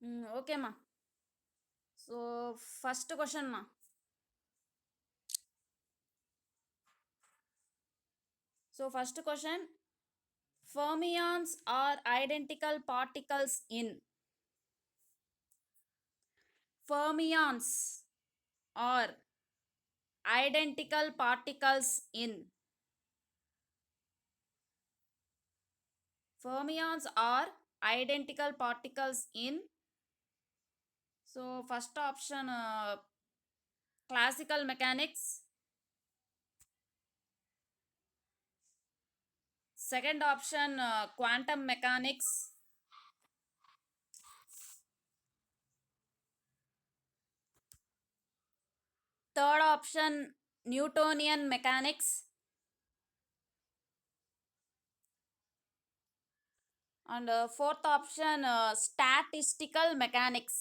Okay, ma. So, first question, ma. So, first question, fermions are identical particles in. Fermions are identical particles in. Fermions are identical particles in. So, first option, classical mechanics. Second option, quantum mechanics. Third option, Newtonian mechanics. And fourth option, statistical mechanics.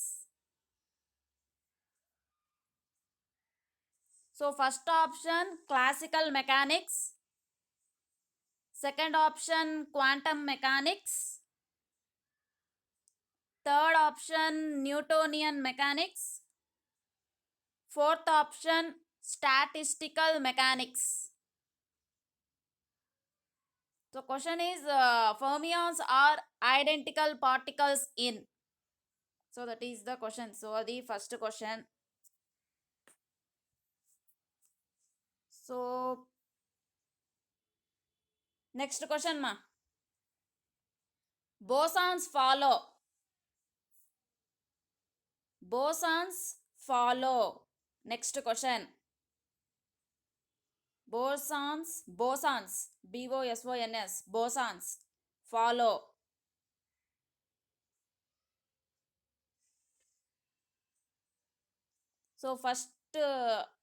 So, first option, classical mechanics. Second option, quantum mechanics. Third option, Newtonian mechanics. Fourth option, statistical mechanics. So, question is fermions are identical particles in. So, that is the question. So, the first question. So, next question, ma. Bosons follow. Bosons follow. Next question. Bosons, Bosons, bosons, follow. So, first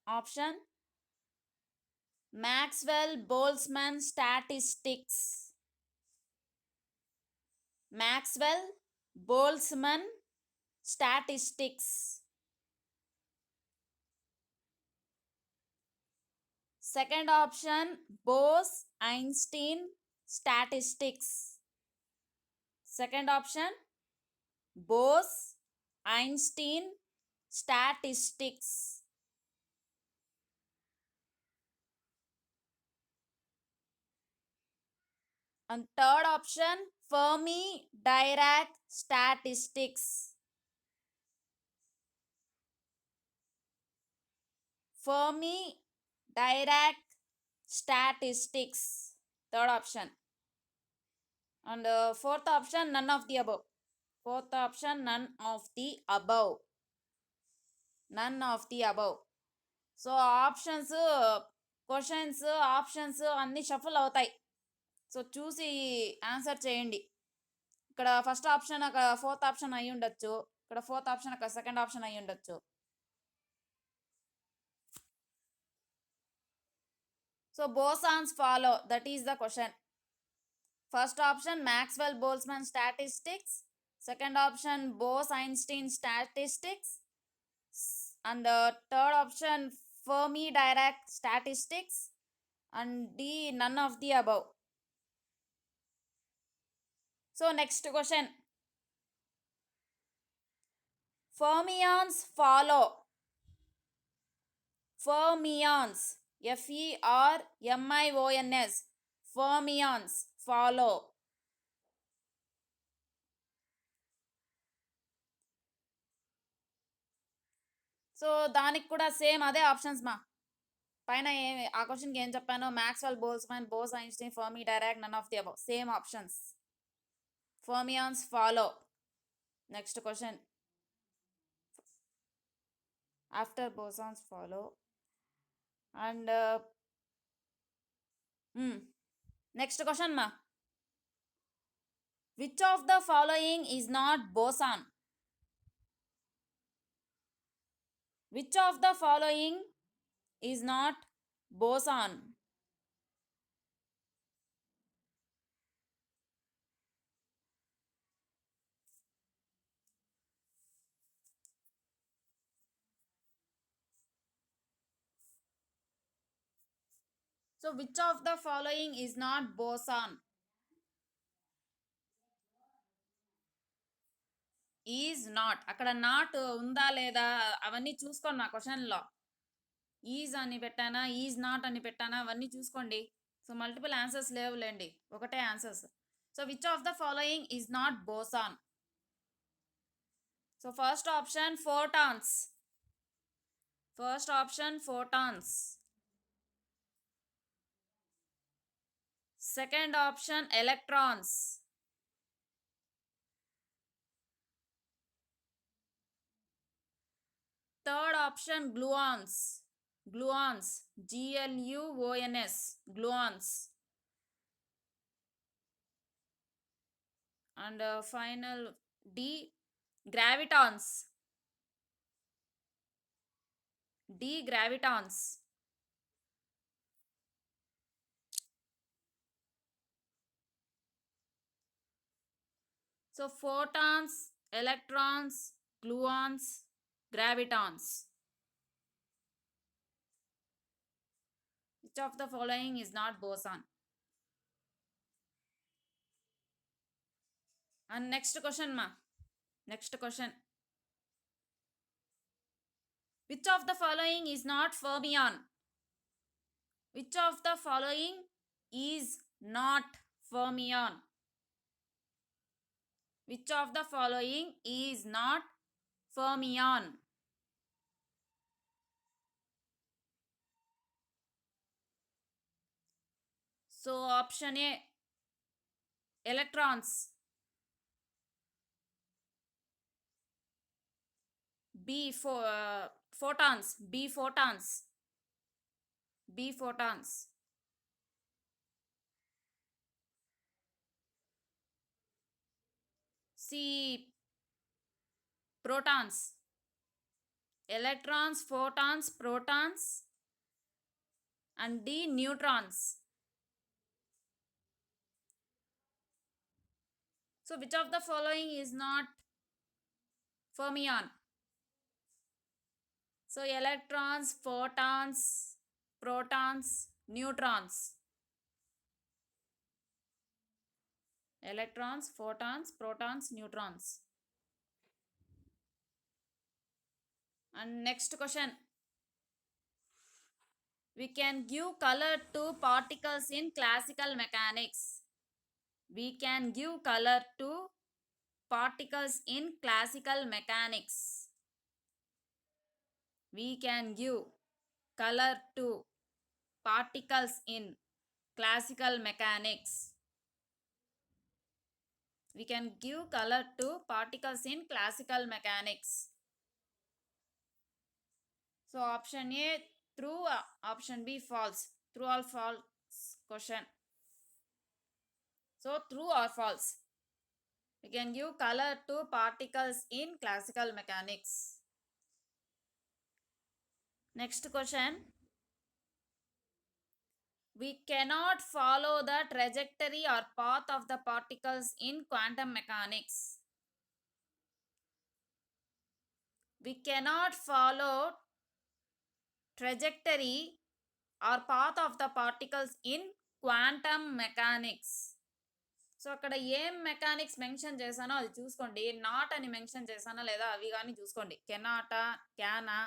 option, Maxwell Boltzmann statistics. Maxwell Boltzmann statistics. Second option, Bose Einstein statistics. Second option, Bose Einstein statistics. And third option, Fermi Dirac statistics. Fermi Dirac statistics. Third option. And fourth option, none of the above. Fourth option, none of the above. None of the above. So options questions options అన్నీ shuffle అవుతాయి. So చూసి answer చేయండి. ఇక్కడ first option ఒక fourth option అయి ఉండొచ్చు, ఇక్కడ fourth option ఒక సెకండ్ ఆప్షన్ అయి ఉండొచ్చు. So bosons follow, that is the question. First option Maxwell Boltzmann statistics, second option Bose Einstein statistics, and third option Fermi Dirac statistics, and D, none of the above. So next question. Fermions follow. Fermions, Fermions, fermions follow. So దానికి కూడా same అదే options మా. పైన ఆ క్వశ్చన్కి ఏం చెప్పాను, Maxwell Boltzmann, Bose Einstein, Fermi Dirac, none of the above, same options. Fermions follow. Next question. After bosons follow. And next question ma. Which of the following is not boson? Which of the following is not boson? So which of the following is not boson? Is not, అక్కడ not ఉందా లేదా అవన్నీ చూసుకోండి నా క్వశ్చన్లో. Is అని పెట్టానా, is not అని పెట్టానా, అవన్నీ చూసుకోండి. సో మల్టిపుల్ ఆన్సర్స్ లేవులేండి, ఒకటే answers. So which of the following is not boson? So first option photons. First option photons. Second option electrons. Third option gluons. Gluons, GLUONS, gluons. And final D, gravitons. D, gravitons. So photons, electrons, gluons, gravitons. Which of the following is not boson? And next question ma. Next question. Which of the following is not fermion? Which of the following is not fermion? Which of the following is not fermion? So option A, electrons. B, photons. B, photons. B, photons. C, protons. Electrons, photons, protons. And D, neutrons. So which of the following is not fermion? So electrons, photons, protons, neutrons. Electrons, photons, protons, neutrons. And next question. We can give color to particles in classical mechanics. We can give color to particles in classical mechanics. We can give color to particles in classical mechanics. We can give color to particles in classical mechanics. So option A true, option B false. True or false question. So true or false? We can give color to particles in classical mechanics. Next question. We cannot follow the trajectory or path of the particles in quantum mechanics. We cannot follow trajectory or path of the particles in quantum mechanics. So అక్కడ ఏం mechanics mention చేశానో అది చూసుకోండి. Not అని mention చేశానో లేదా అవి కానీ చూసుకోండి. కెనాటా, క్యానా,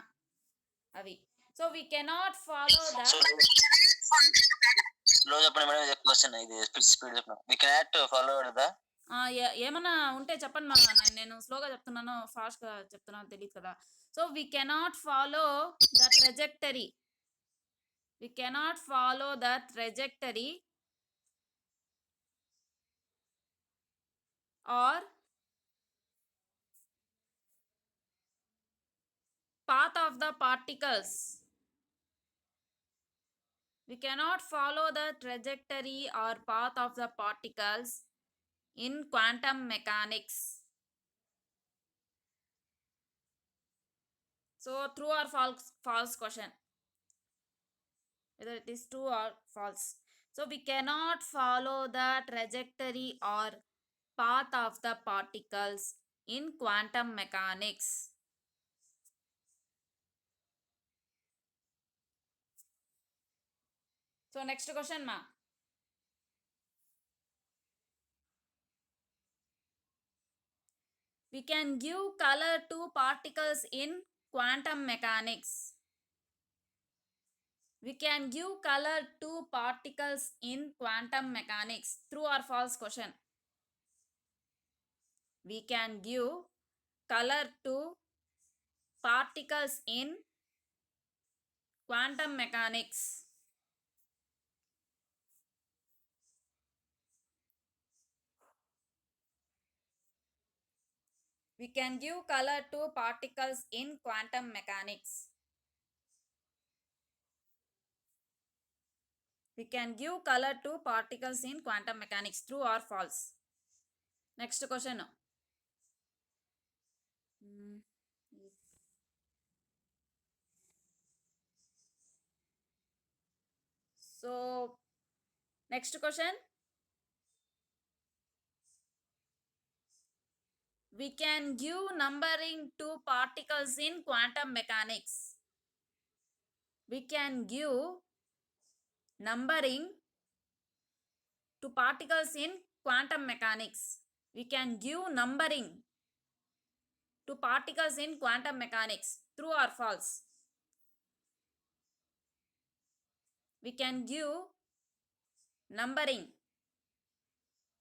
అవి. So we cannot follow the, ఏమన్నా ఉంటే చెప్పండి మా, నేను స్లోగా చెప్తున్నాను ఫాస్ట్గా చెప్తున్నాను తెలియదు కదా. So we cannot follow the trajectory. We cannot follow the trajectory or path of the particles. We cannot follow the trajectory or path of the particles in quantum mechanics. So true or false? False question. Whether it is true or false. So we cannot follow the trajectory or path of the particles in quantum mechanics. So next question ma. We can give color to particles in quantum mechanics. We can give color to particles in quantum mechanics. True or false question? We can give color to particles in quantum mechanics. We can give color to particles in quantum mechanics. We can give color to particles in quantum mechanics. True or false? Next question. Hmm. So, next question. We can give numbering to particles in quantum mechanics. We can give numbering to particles in quantum mechanics. We can give numbering to particles in quantum mechanics. True or false? We can give numbering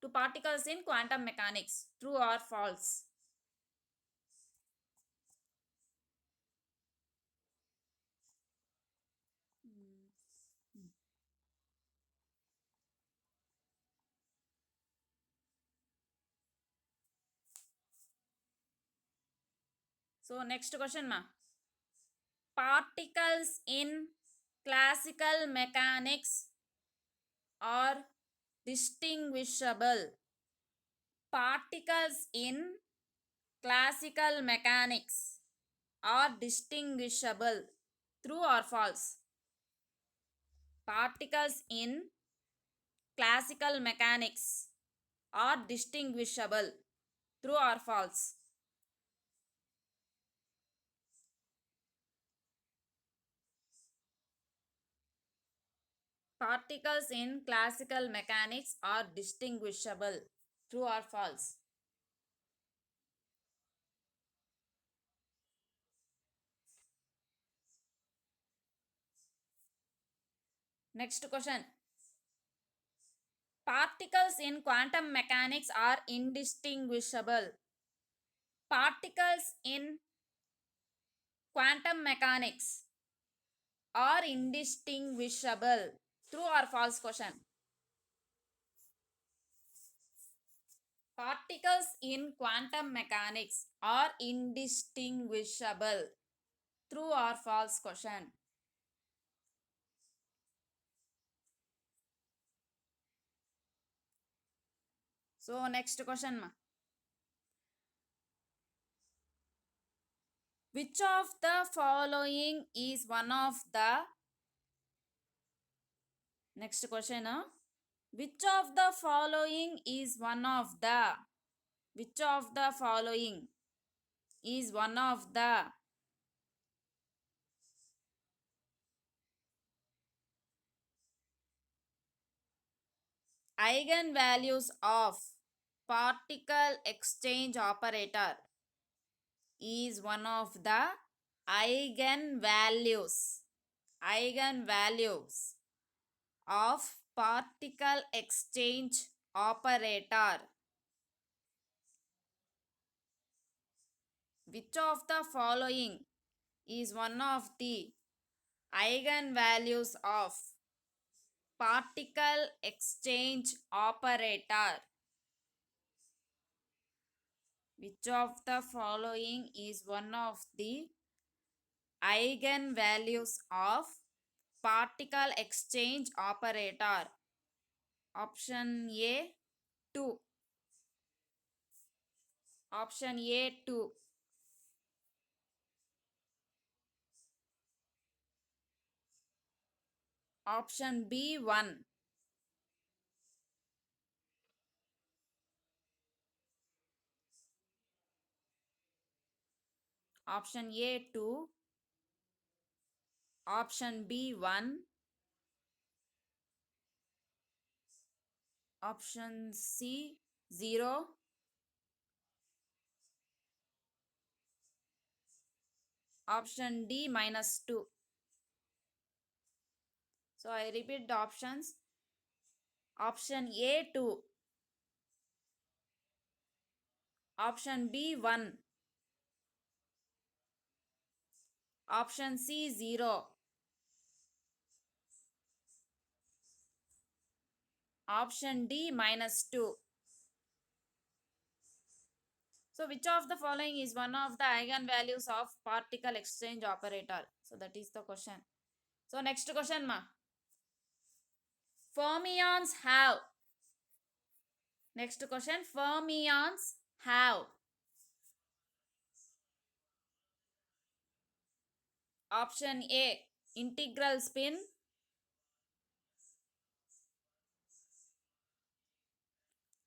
to particles in quantum mechanics. True or false? So next question ma. Particles in classical mechanics are distinguishable. Particles in classical mechanics are distinguishable. True or false? Particles in classical mechanics are distinguishable. True or false? Particles in classical mechanics are distinguishable. True or false? Next question. Particles in quantum mechanics are indistinguishable. Particles in quantum mechanics are indistinguishable. True or false question? Particles in quantum mechanics are indistinguishable. True or false question? So next question ma. Which of the following is one of the next question? Which of the following is one of the which of the following is one of the eigenvalues of particle exchange operator? Is one of the eigenvalues eigenvalues of particle exchange operator? Which of the following is one of the eigenvalues of particle exchange operator? Which of the following is one of the eigenvalues of particle exchange operator? Option A 2. Option A 2. Option B 1. Option A 2. Option B 1. Option C 0. Option D minus 2. So I repeat the options. Option A 2. Option B 1. Option C 0. Option D minus 2. So which of the following is one of the eigenvalues of particle exchange operator? So that is the question. So next question ma. Fermions have. Next question. Fermions have. Option A integral spin.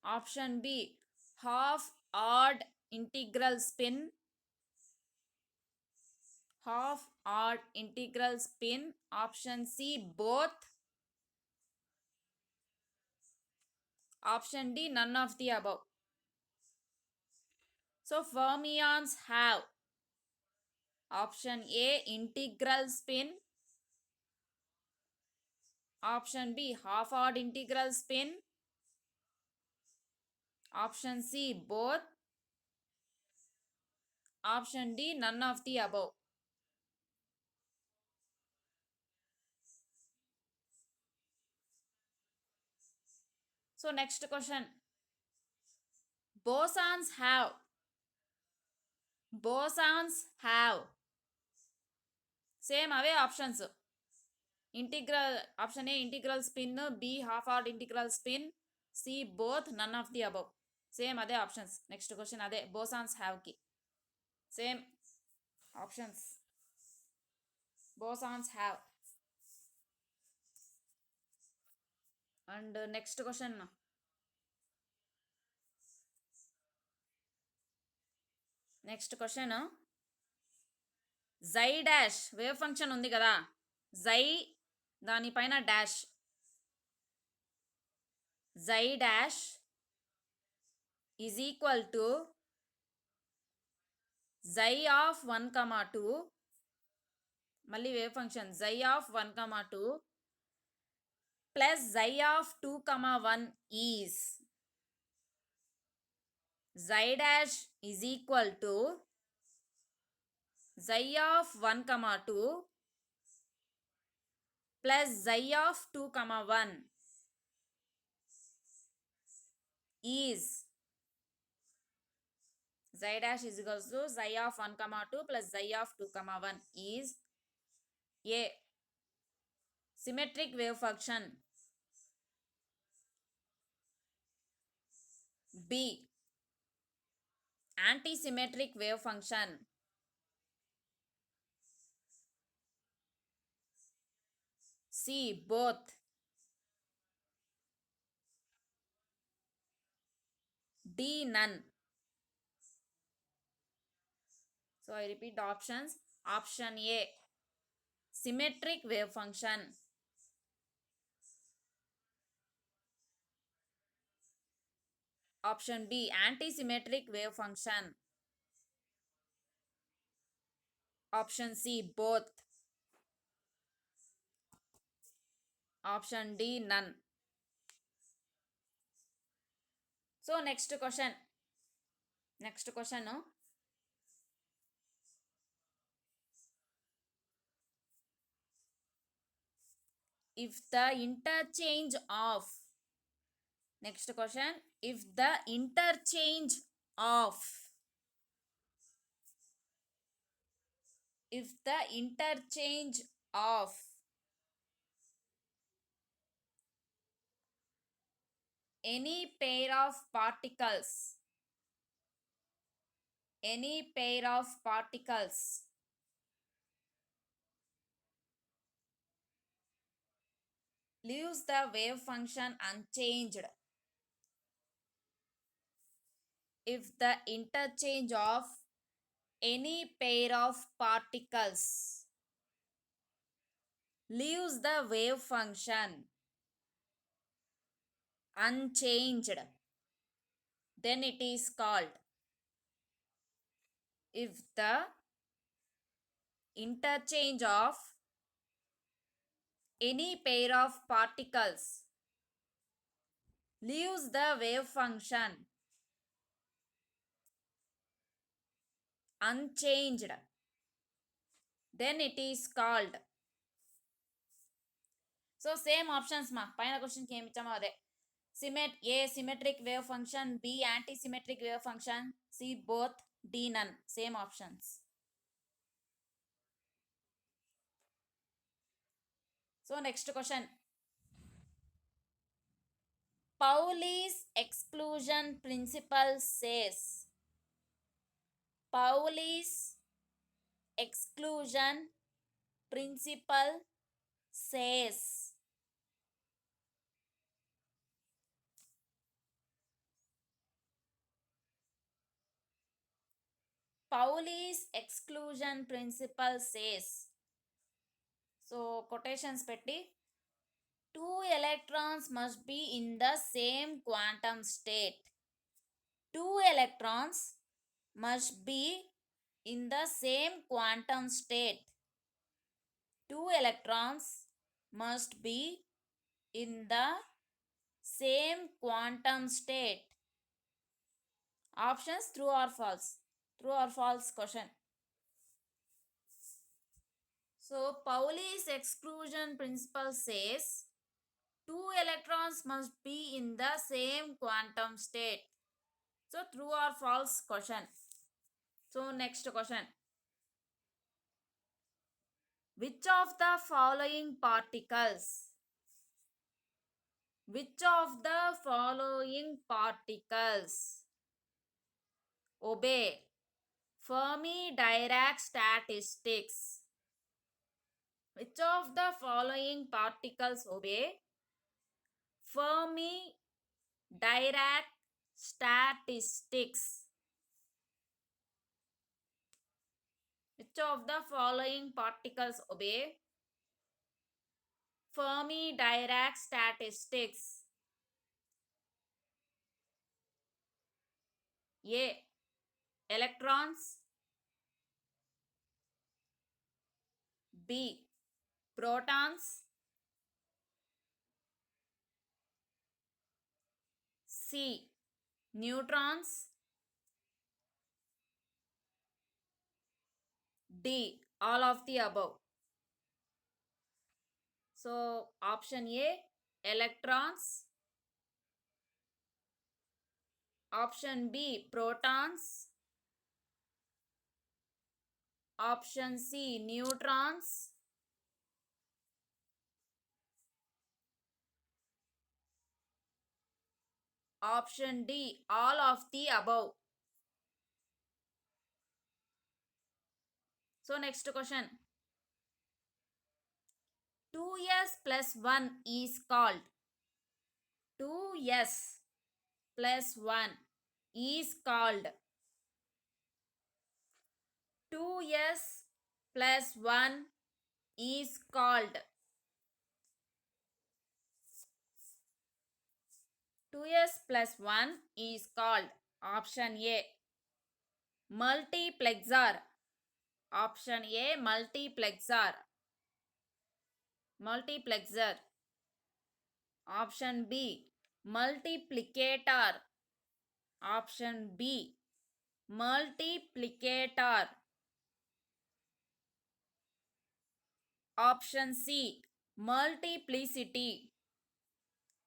Option B half odd integral spin. Half odd integral spin. Option C both. Option D none of the above. So fermions have option A integral spin, option B half odd integral spin, option C both, option D none of the above. So next question. Bosons have. Bosons have. Same away options. Integral option A integral spin, B half odd integral spin, C both none of the above. Same other options. Next question ade bosons have ki. Same options. Bosons have. And next question. Next question. Xi dash wave function ఉంది కదా xi దానిపైన dash xi dash is equal to xi of 1 comma 2 మళ్ళీ wave function xi of 1 comma 2 plus xi of 2 comma 1 is xi dash is equal to xi of 1 comma 2 plus xi of 2 comma 1 is xi dash is equals to xi of 1 comma 2 plus xi of 2 comma 1 is A symmetric wave function, B antisymmetric wave function, C both, D none. So I repeat the options. Option A symmetric wave function, option B antisymmetric wave function, option C both, option D none. So next question. Next question. No? If the interchange of next question, if the interchange of if the interchange of any pair of particles leaves the wave function unchanged, if the interchange of any pair of particles leaves the wave function unchanged, then it is called, if the interchange of any pair of particles leaves the wave function unchanged, then it is called. So same options ma paina question ki em ichamo ade. A symmetric wave function, B anti-symmetric wave function, C both, D none. Same options. So next question. Pauli's exclusion principle says. Pauli's exclusion principle says. Pauli's exclusion principle says. So quotations petti. Two electrons must be in the same quantum state. Two electrons must be in the same quantum state. Two electrons must be in the same quantum state. Options true or false. True or false question. So Pauli's exclusion principle says two electrons must be in the same quantum state. So true or false question. So next question. Which of the following particles? Which of the following particles obey Fermi-Dirac statistics? Which of the following particles obey Fermi-Dirac statistics? Which of the following particles obey Fermi-Dirac statistics? A. Electrons. B. Protons. C. Neutrons. D. All of the above. So option A. Electrons. Option B. Protons. Option C. Neutrons. Option D. All of the above. So next question. 2s plus 1 is called. 2s plus 1 is called. 2s plus 1 is called. 2s plus 1 is called. Option A. Multiplexer. Option A. Multiplexer. Multiplexer. Option B. Multiplicator. Option B. Multiplicator. Option C. Multiplicity.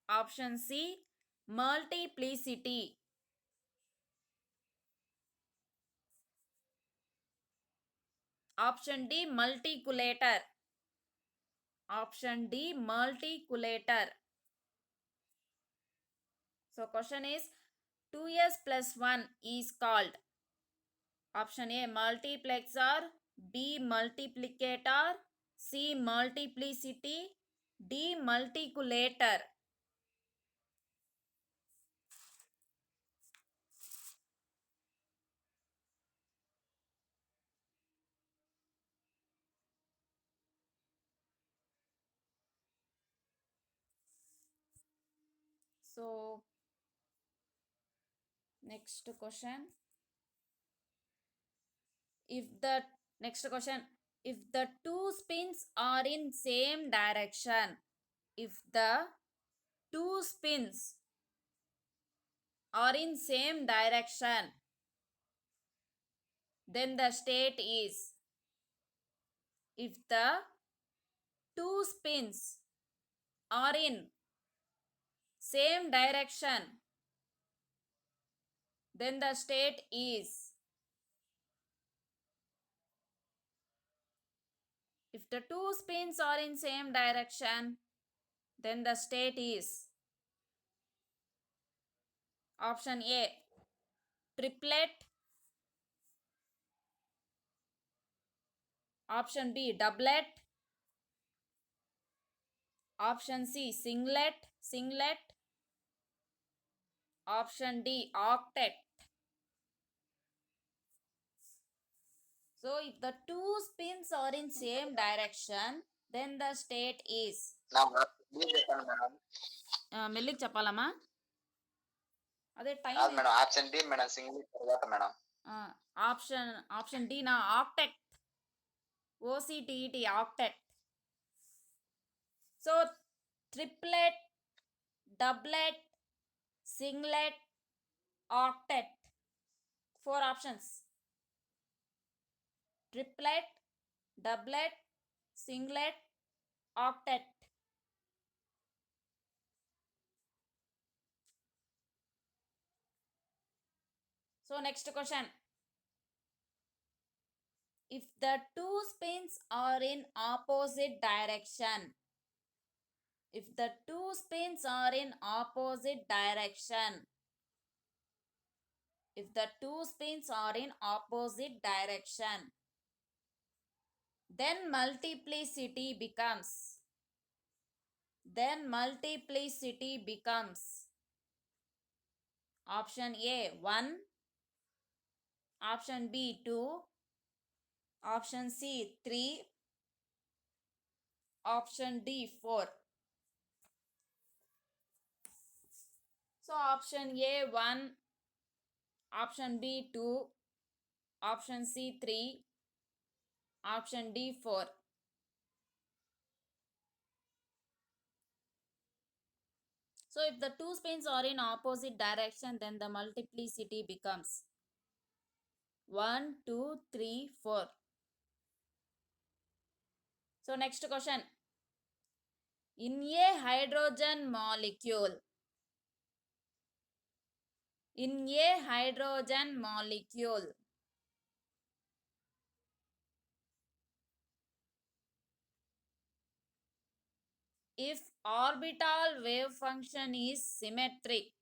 Option C. Multiplicity. Option D. Multiculator. Option D. Multiculator. So question is 2s plus 1 is called. Option A. Multiplexer. B. Multiplicator. C. Multiplicity. D. Multiculator. So next question. If the next question, If the two spins are in same direction, if the two spins are in same direction, then the state is. If the two spins are in same direction, then the state is. If the two spins are in same direction, then the state is. Option A, triplet. Option B, doublet. Option C, singlet. Option D, octet. So if the two spins are in same direction, then the state is. మెల్లికి చెప్పాలమ్మా, అదే time. Madam option D madam, single తర్వాత madam. Option D నా, octet. O C T E T, octet. So triplet, doublet, singlet, octet. 4 options. Triplet, doublet, singlet, octet. So next question. If the two spins are in opposite direction, if the two spins are in opposite direction, if the two spins are in opposite direction, then multiplicity becomes. Then multiplicity becomes. Option A, 1. Option B, 2. Option C, 3. Option D, 4. So option A, 1. Option B, 2. Option C, 3. Option D, 4. So if the two spins are in opposite direction, then the multiplicity becomes 1, 2, 3, 4. So next question. In a hydrogen molecule, in a hydrogen molecule, if orbital wave function is symmetric,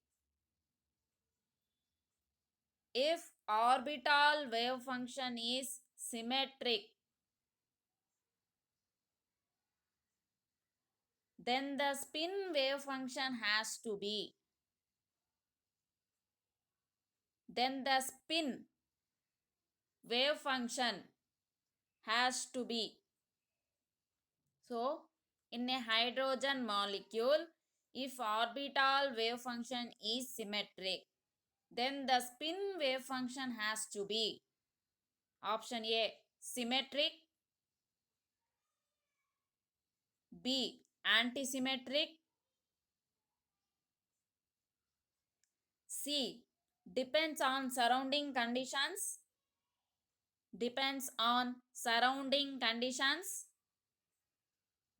if orbital wave function is symmetric, then the spin wave function has to be. Then the spin wave function has to be. So in a hydrogen molecule, if orbital wave function is symmetric, then the spin wave function has to be. Option A, symmetric. B, antisymmetric. C, depends on surrounding conditions. Depends on surrounding conditions.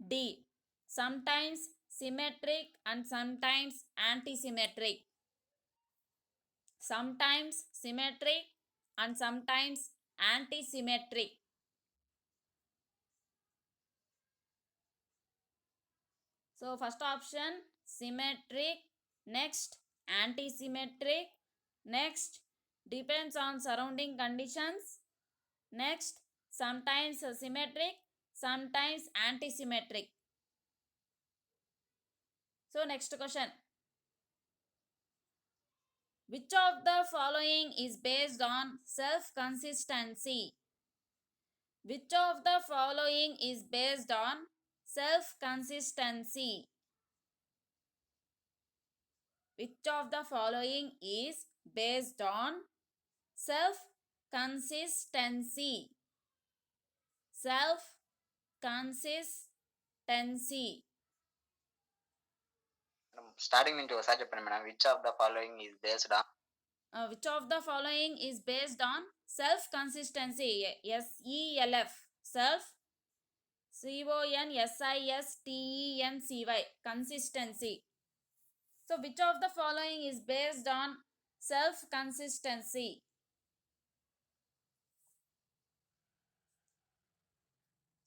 D, sometimes symmetric and sometimes antisymmetric. Sometimes symmetric and sometimes antisymmetric. So first option symmetric, next antisymmetric, next depends on surrounding conditions, next sometimes symmetric, sometimes antisymmetric. So next question. Which of the following is based on self-consistency? Which of the following is based on self-consistency? Which of the following is based on self-consistency? self consistency. Starting నుంచి ఒకసారి చెప్పండి madam. Which of the following is based on Which of the following is based on self consistency? SELF, self, CONSISTENCY, consistency. So which of the following is based on self consistency?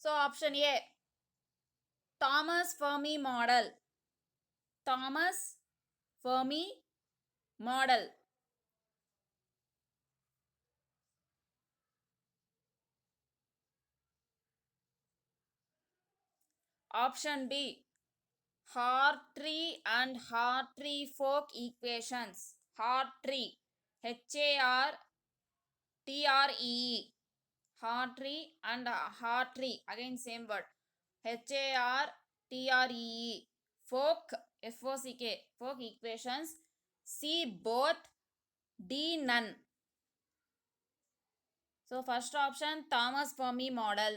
So option A, Thomas Fermi model. Thomas Fermi model. Option B, Hartree and Hartree-Fock equations. Hartree, Hartree, Hartree and Hartree, again same word. Hartree, Fock, Fock, Fock equations. C, both. D, none. So first option, Thomas Fermi model.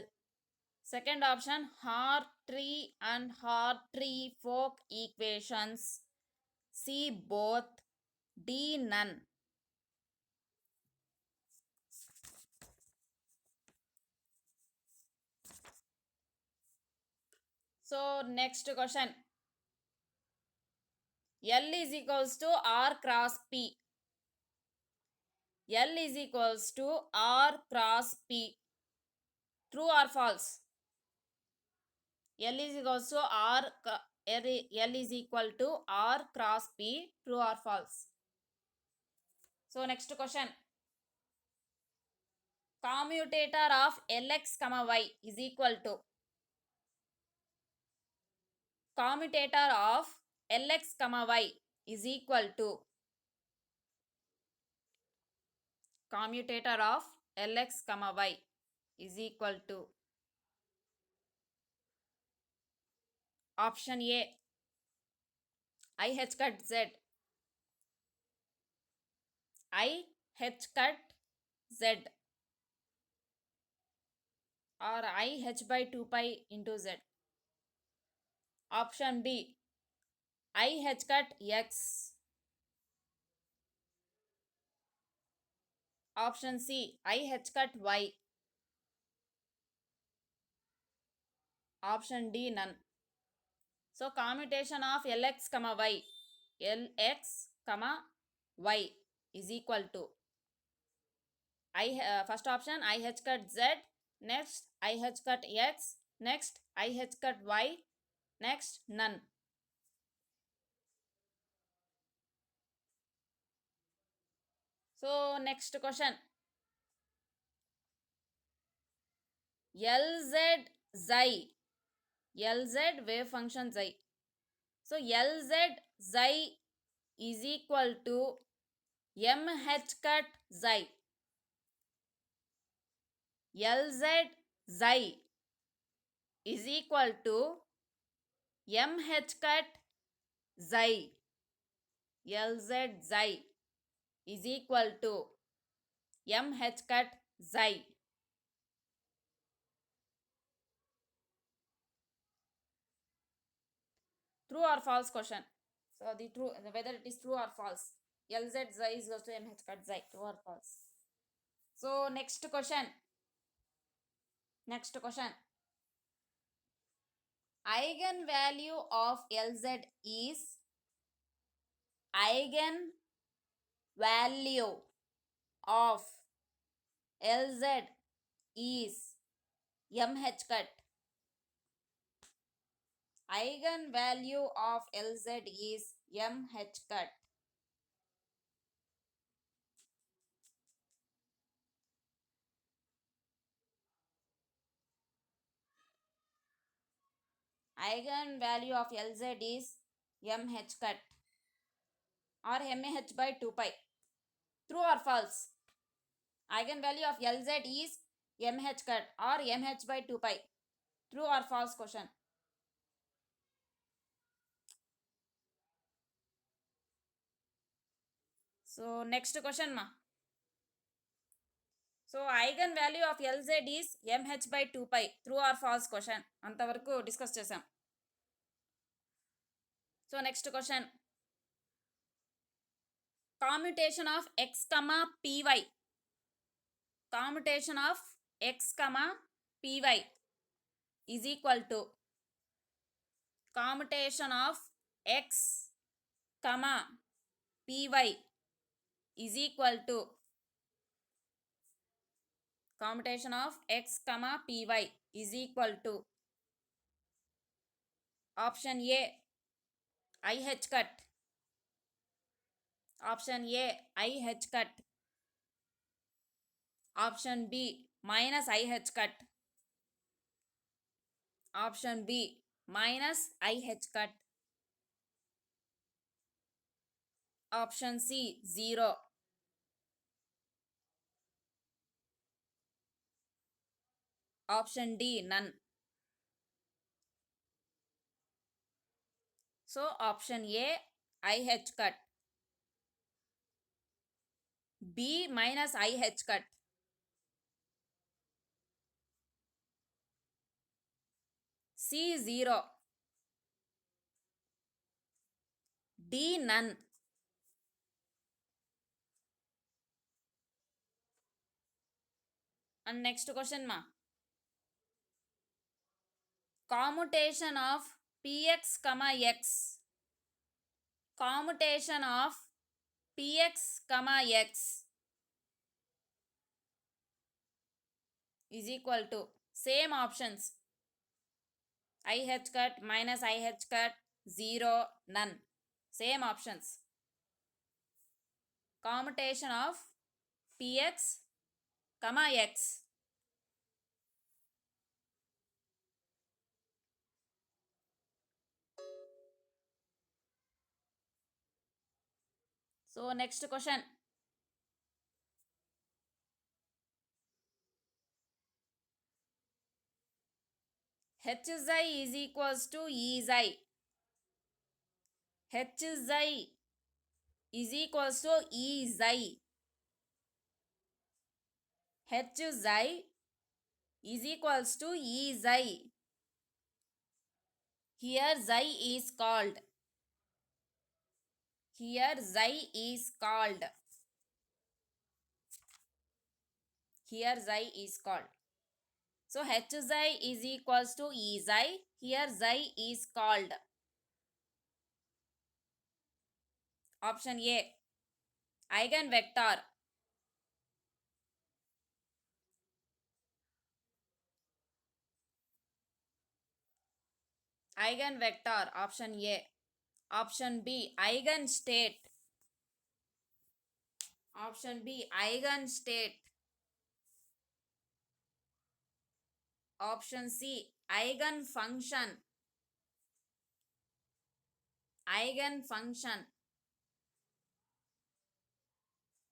Second option, Hartree and Hartree-Fock equations. C, both. D, none. So next question. L is equals to R cross P. L is equals to R cross P. True or false? L is equals to L is equal to R cross P. True or false? So next question. Commutator of Lx, y is equal to. Commutator of Lx, y is equal to. Commutator of Lx, y is equal to. Option A, IH cut Z. IH cut Z. Or IH by 2 pi into Z. Option B, IH cut X. Option C, IH cut Y. Option D, none. So commutation of Lx, y. Lx, y is equal to. First option, IH cut Z. Next, IH cut X. Next, IH cut Y. Next, none. So next question. LZ xi. LZ wave function xi. So LZ xi is equal to MH cut xi. LZ xi is equal to MH cut xi. LZ xi is equal to MH cut xi. True or false question? So the true, whether it is true or false. LZ xi is equal to MH cut xi. True or false? So next question. Next question. Eigenvalue of LZ is eigenvalue of LZ is MH cut. Eigenvalue of LZ is MH cut. Eigenvalue of LZ is MH cut or MH by 2 pi. True or false? Eigenvalue of LZ is MH cut or MH by 2 pi. True or false question? So next question ma. So eigen value of L Z is mh/2π. True or false question అంతవరకు discuss చేసాం. So next question, commutation of x, py. Commutation of x, py is equal to commutation of x, py is equal to commutation of x, py is equal to option A IH cut, option A IH cut, option B minus IH cut, option B minus IH cut, option C 0, option D none. So option A IH cut, B minus IH cut, C 0, D none. And next question ma, commutation of px, x, commutation of px, x is equal to same options, IH cut, minus IH cut, 0, none, same options. Commutation of px, x. So next question, h xi is equals to e xi. h xi is equals to e xi. h xi is equals to e xi. Here xi is called. Here xi is called. Here xi is called. So h xi is equals to e xi. Here xi is called. Option A eigenvector. Eigenvector, option A. Option B eigenstate. Option B eigenstate. Option C eigenfunction. Eigenfunction.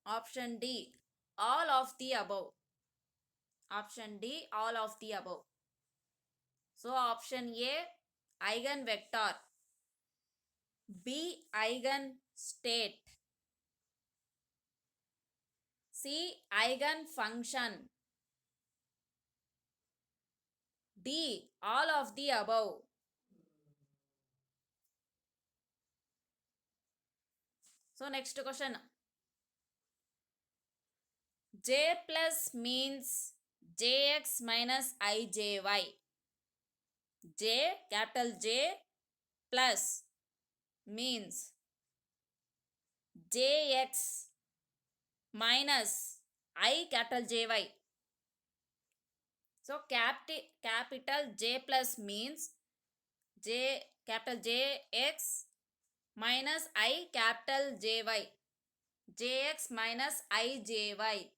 Option D all of the above. Option D all of the above. So option A eigenvector, B eigenstate, C eigenfunction, D all of the above. So next question, J plus means Jx minus Ijy. J, capital J plus means Jx minus I, capital Jy. So capital J plus means J, capital Jx minus I, capital Jy. Jx minus Ijy.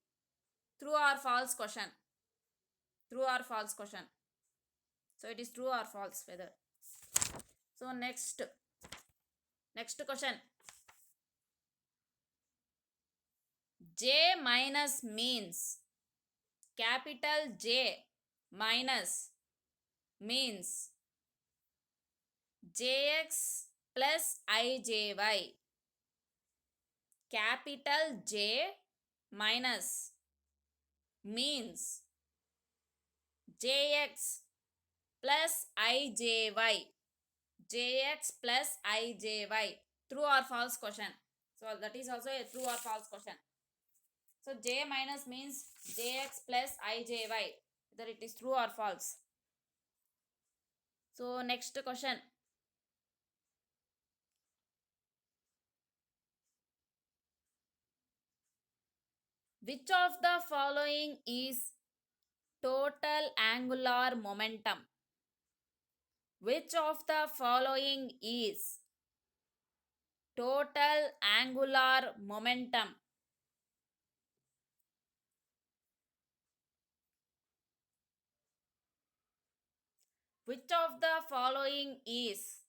True or false question? True or false question? So it is true or false whether. So next question, J minus means capital J minus means Jx plus Ijy. Capital J minus means jx plus ijy. Jx plus ijy. True or false question? So that is also a true or false question. So j minus means jx plus ijy. Whether it is true or false. So next question. Which of the following is total angular momentum? Which of the following is total angular momentum? Which of the following is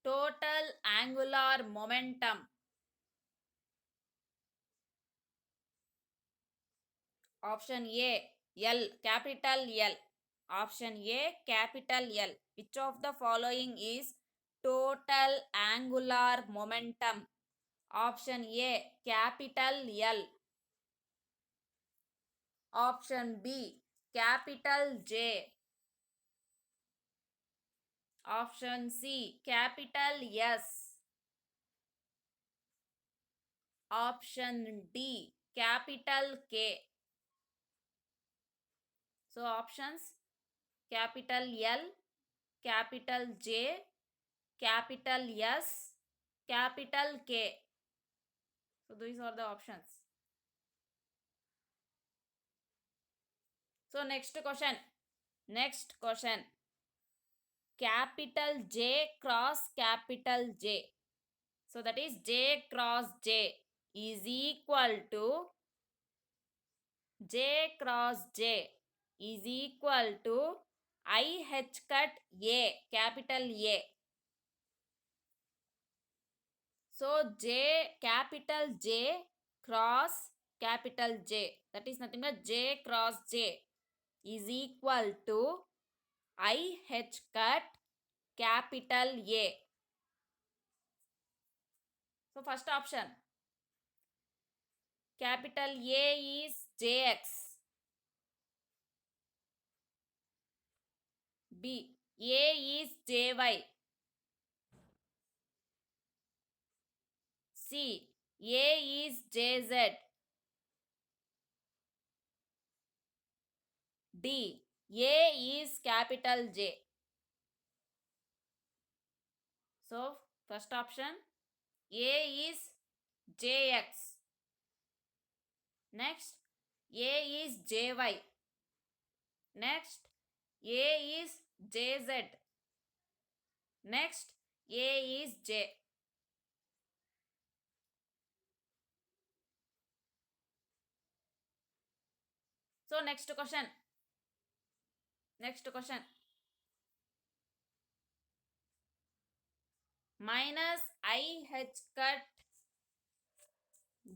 total angular momentum? Option A, L, capital L. Option A, capital L. Which of the following is total angular momentum? Option A, capital L. Option B, capital J. Option C, capital S. Option D, capital K. So options: capital L, capital J, capital S, capital K. So these are the options. So next question. Next question. Capital J cross capital J. So that is J cross J is equal to J cross J is equal to I H cut A, capital A. So J, capital J cross capital J, that is nothing but J cross J is equal to I H cut capital A. So first option, capital A is Jx. B, A is Jy. C, A is Jz. D, A is capital J. So first option, A is Jx. Next, A is Jy. Next, A is Jz. Next, A is J. So next question. Next question. Minus IH cut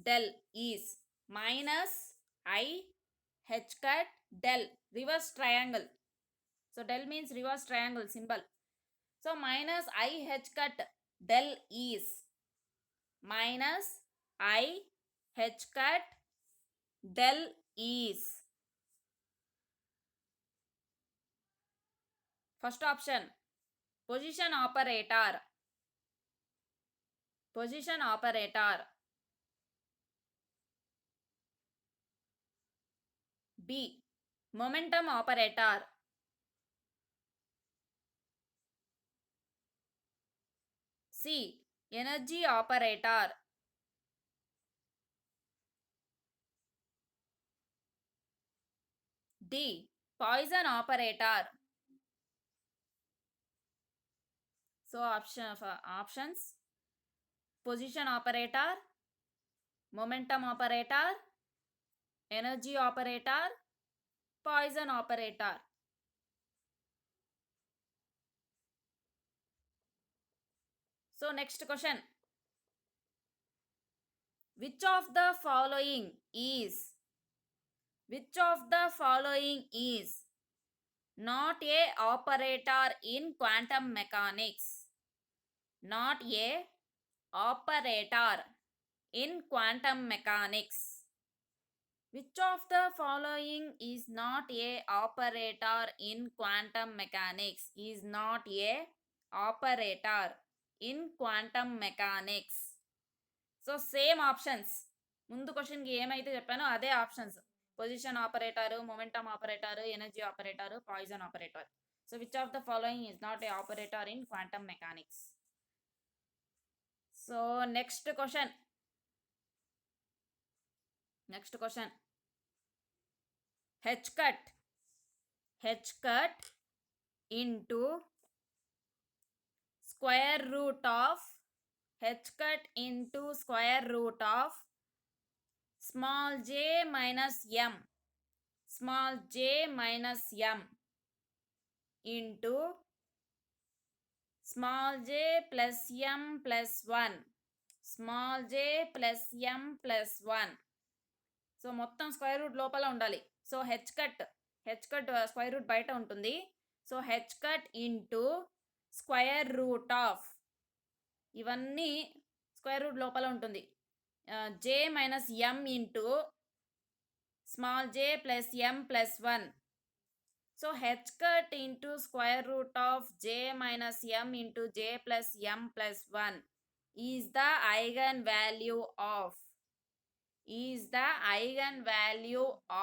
del is minus IH cut del, reverse triangle. So del means reverse triangle symbol. So minus IH cut del is minus IH cut del is. First option, position operator. Position operator. B, momentum operator. C, energy operator. D, Poisson operator. So options: position operator, momentum operator, energy operator, Poisson operator. So next question. Which of the following is not a operator in quantum mechanics? Not a operator in quantum mechanics. Which of the following is not a operator in quantum mechanics? Is not a operator in quantum mechanics. So same options ముందు క్వశ్చన్కి ఏమైతే చెప్పానో అదే options. Position operator, momentum operator, energy operator, poison operator. So which of the following is not a operator in quantum mechanics. So next question h cut into square root of small j minus m into small j plus m plus 1 so మొత్తం square root లోపల ఉండాలి. So h cut square root బయట ఉంటుంది. So h cut into square root of ఇవన్నీ square root లోపల ఉంటుంది. J minus M into small J plus M plus 1. So h cut into square root of J minus M into J plus M plus 1 is the eigen value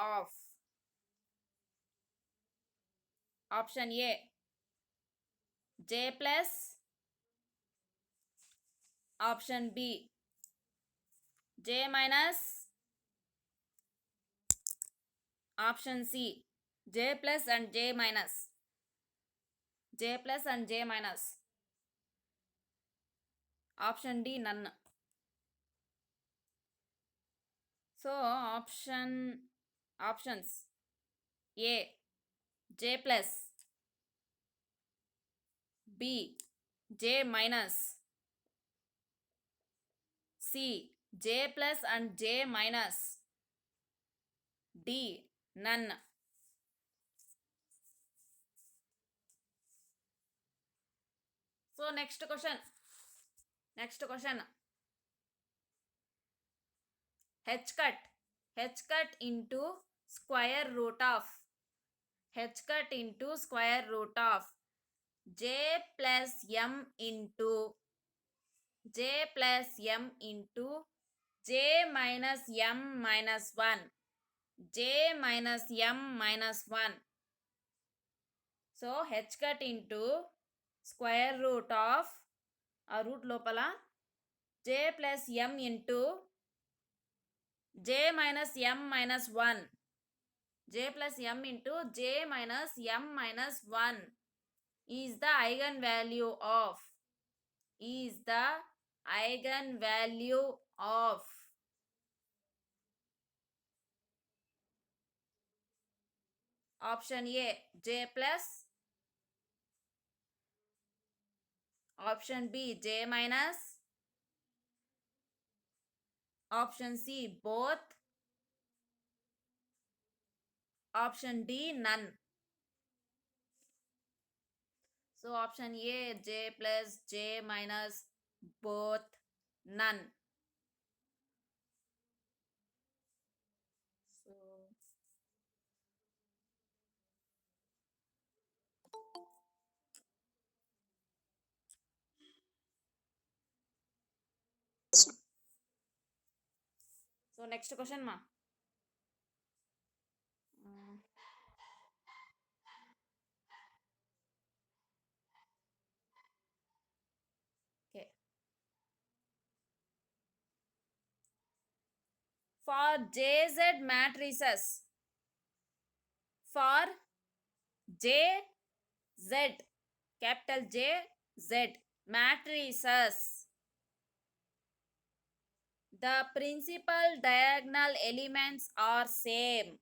of option A J plus, option B J minus, option C J plus and J minus, option D none. So options A J plus, B J minus, C J plus and J minus, D none. So next question h cut into square root of j plus m into j minus m minus 1. So h cut into square root of ఆ route లోపల j plus m into j minus m minus 1 is the eigenvalue of option A j plus, option B j minus, option C both, option D none. So option A j plus, j minus, both, none. So next question ma. Okay. For JZ matrices, capital JZ matrices, the principal diagonal elements are same.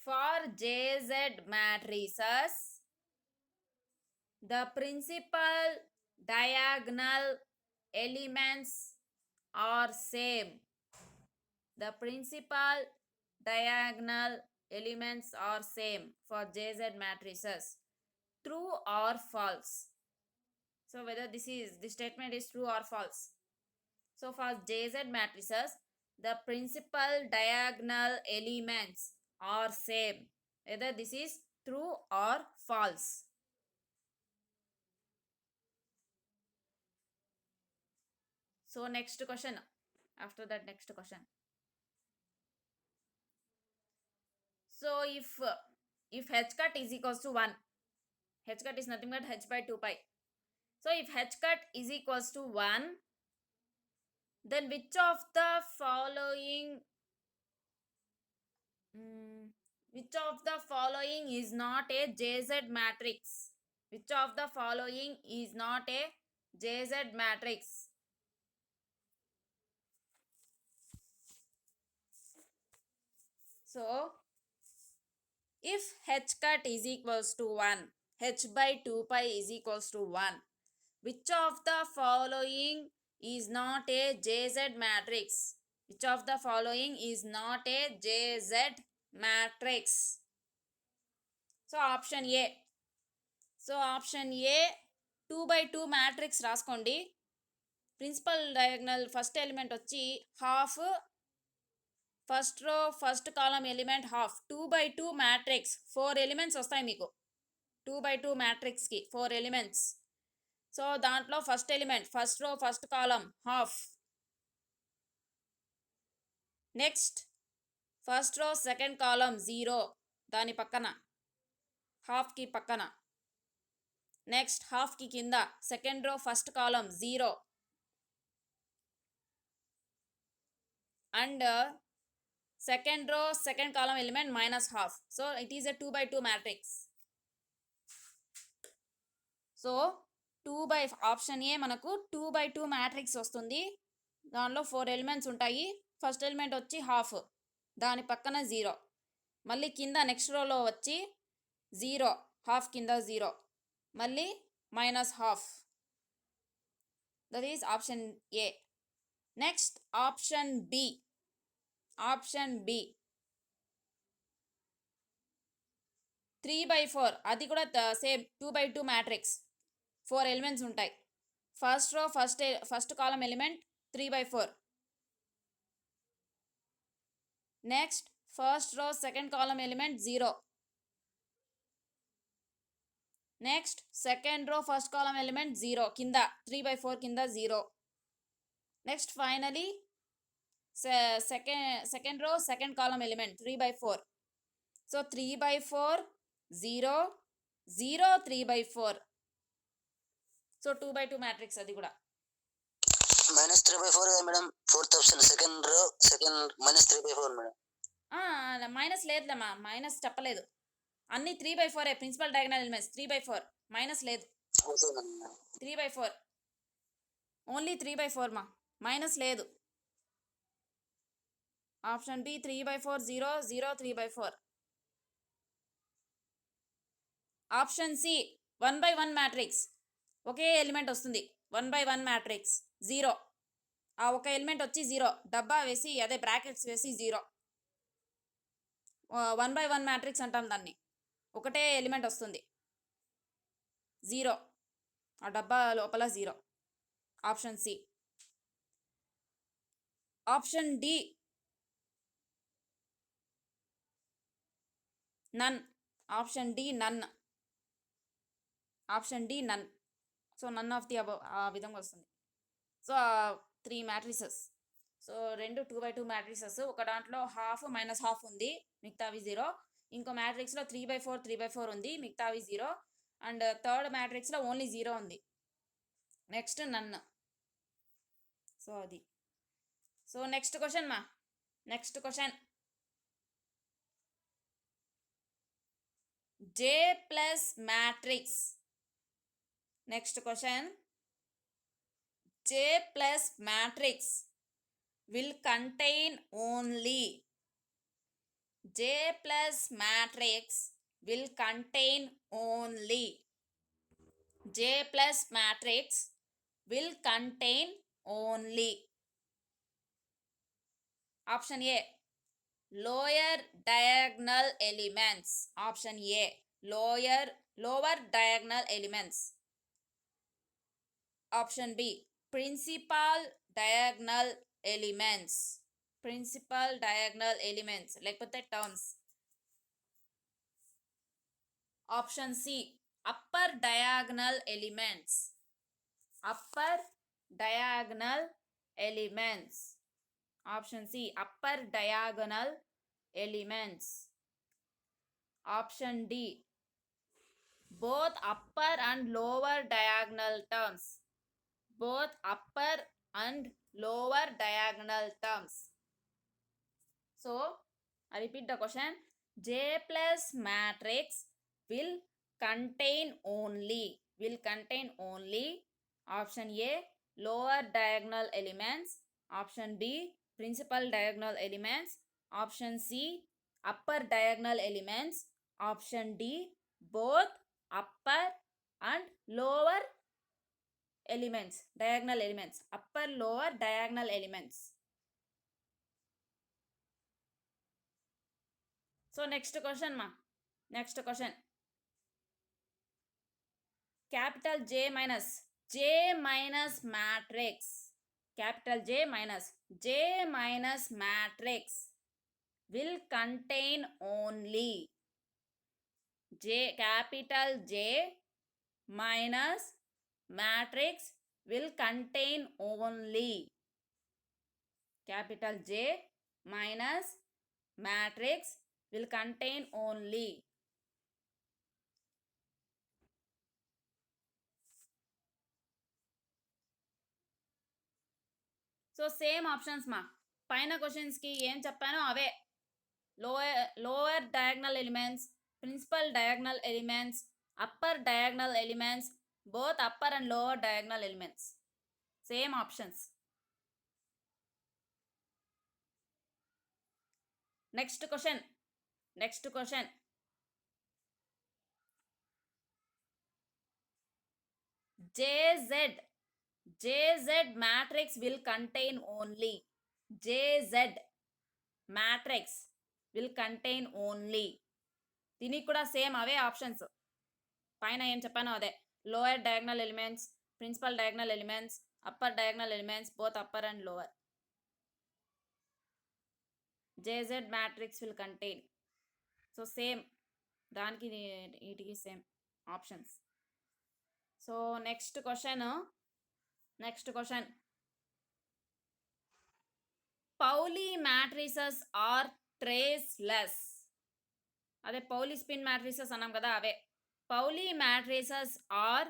For JZ matrices, the principal diagonal elements are same. For JZ matrices. true or false. So whether this statement is true or false. So for JZ matrices, the principal diagonal elements are same. Whether this is true or false. So next question. After that, next question. So if h cut is equals to 1, h cut is nothing but h by 2 pi. So if h cut is equals to 1, then which of the following is not a JZ matrix? Which of the following is not a JZ matrix? So if h cut is equals to 1, h by 2 pi is equals to 1, which of the following is not a JZ matrix? Which of the following is not a JZ matrix? So option A. So option A 2 by 2 matrix రాసుకోండి. Principal diagonal first element వచ్చి half, first row first column element half, 2 by 2 matrix 4 elements వస్తాయి మీకు. 2 by 2 మ్యాట్రిక్స్కి 4 elements. So దాంట్లో first element first row first కాలం half. Next first row second కాలం 0 దాని పక్కన హాఫ్కి పక్కన. Next హాఫ్కి కింద second row first column 0 and second row second column element minus half. So it is a 2 by 2 matrix. So 2 by option A మనకు 2 by 2 matrix వస్తుంది. దానిలో 4 elements ఉంటాయి. First element వచ్చి half, దాని పక్కన 0, మళ్ళీ కింద నెక్స్ట్ రోలో వచ్చి 0, హాఫ్ కింద 0, మళ్ళీ minus half. That is option A. Next option B. Option B 3 by 4, అది కూడా సేమ్ 2 by 2 మ్యాట్రిక్స్. 4 ఎలిమెంట్స్ ఉంటాయి. First row first column element 3 by 4. Next first row second column element 0. Next second row first column element 0 కింద 3 by 4 కింద 0. Next finally second row second column element 3 by 4. So 3 by 4 0 0 3 by 4. So 2 by 2 matrix అది కూడా. -3/4 కదా madam, fourth option second row second -3/4 madam. Minus లేదులేమ్మా, minus చెప్పలేదు. అన్ని 3 by 4 principal diagonal elements 3 by 4, minus లేదు. 3 by 4 only 3 by 4 మా, minus లేదు. Option B 3 by 4 0 0 3 by 4. Option C 1 by 1 matrix, ఒకే ఎలిమెంట్ వస్తుంది. 1 by 1 మ్యాట్రిక్స్ 0, ఆ ఒక ఎలిమెంట్ వచ్చి 0, డబ్బా వేసి అదే బ్రాకెట్స్ వేసి 0. 1 by 1 మ్యాట్రిక్స్ అంటాం దాన్ని. ఒకటే ఎలిమెంట్ వస్తుంది 0, ఆ డబ్బా లోపల 0. Option C. Option D none. Option D none. Option D none. So none of the above ఆ విధంగా వస్తుంది. So 3 matrices. So 2 2 by 2 matrices. ఒక దాంట్లో హాఫ్ మైనస్ హాఫ్ ఉంది, మిగతావి 0. ఇంకో మ్యాట్రిక్స్లో 3 by 4 3 by 4 ఉంది, మిగతావి 0. అండ్ థర్డ్ మ్యాట్రిక్స్లో ఓన్లీ 0 ఉంది. నెక్స్ట్ నన్. సో అది. సో నెక్స్ట్ క్వశ్చన్ మా. Next question J plus matrix. Next question. J plus matrix will contain only. J plus matrix will contain only. J plus matrix will contain only. Option A. Lower diagonal elements. Option A. Lower lower diagonal elements. Option B, principal diagonal elements. Principal diagonal elements లేకపోతే terms. Option C, upper diagonal elements. Upper diagonal elements. Option C, upper diagonal elements. Option D, both upper and lower diagonal terms. Both upper and lower diagonal terms. So, I repeat the question. J plus matrix will contain only. Option A, lower diagonal elements. Option B, principal diagonal elements. Option C, upper diagonal elements. Option D, both upper and lower elements, diagonal elements, upper lower diagonal elements. So next question ma, next question, capital J minus matrix, capital J minus matrix will contain only. Capital J minus matrix will contain only. Capital J minus matrix will contain only. So same options ma, పైన questions కి ఏం చెప్పానో అవే. lower diagonal elements, principal diagonal elements, upper diagonal elements, both upper and lower diagonal elements. Same options. Next question. JZ matrix will contain only. JZ matrix will contain only. దీనికి కూడా same అవే options, పైన ఏం చెప్పానో అదే. Lower diagonal elements, principal diagonal elements, upper diagonal elements, both upper and lower. JZ matrix will contain. So same, దానికి వీటికి same options. So next question, Pauli matrices are traceless. అదే Pauli spin matrices అన్నాం కదా, అవే. Pauli matrices are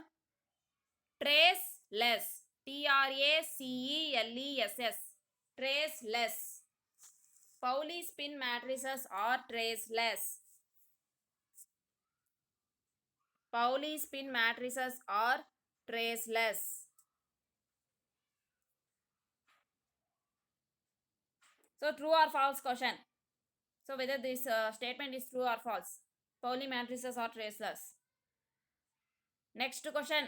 traceless. TRACELESS. Traceless. Pauli spin matrices are traceless. Pauli spin matrices are traceless. So true or false question. So whether this statement is true or false. Pauli matrices are traceless. Next question.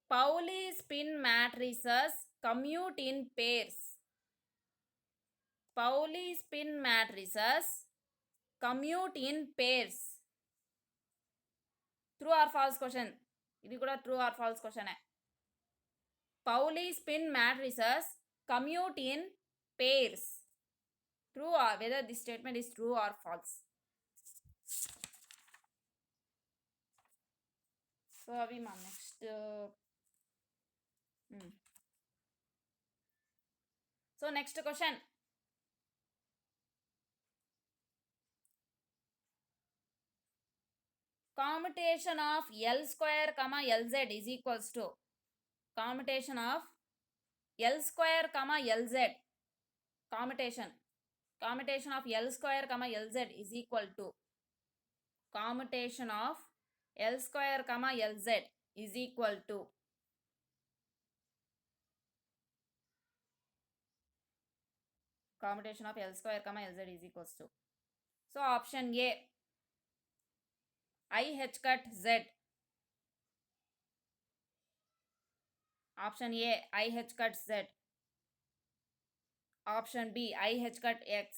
Pauli spin matrices commute in pairs. Pauli spin matrices commute in pairs. True or false question. ఇది కూడా true or false question. Pauli spin matrices commute in pairs. True or whether this statement is true or false. So అవి మా next. So next question. Commutation of L square comma LZ is equals to. Commutation of L square comma LZ. Commutation of L square comma LZ is equal to. Commutation of L square comma LZ is equal to. Commutation of L square comma LZ is equals to. So option A, I H cut Z. Option A, I H cut Z. Option B, I H cut X.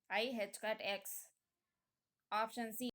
I H cut X. Option C.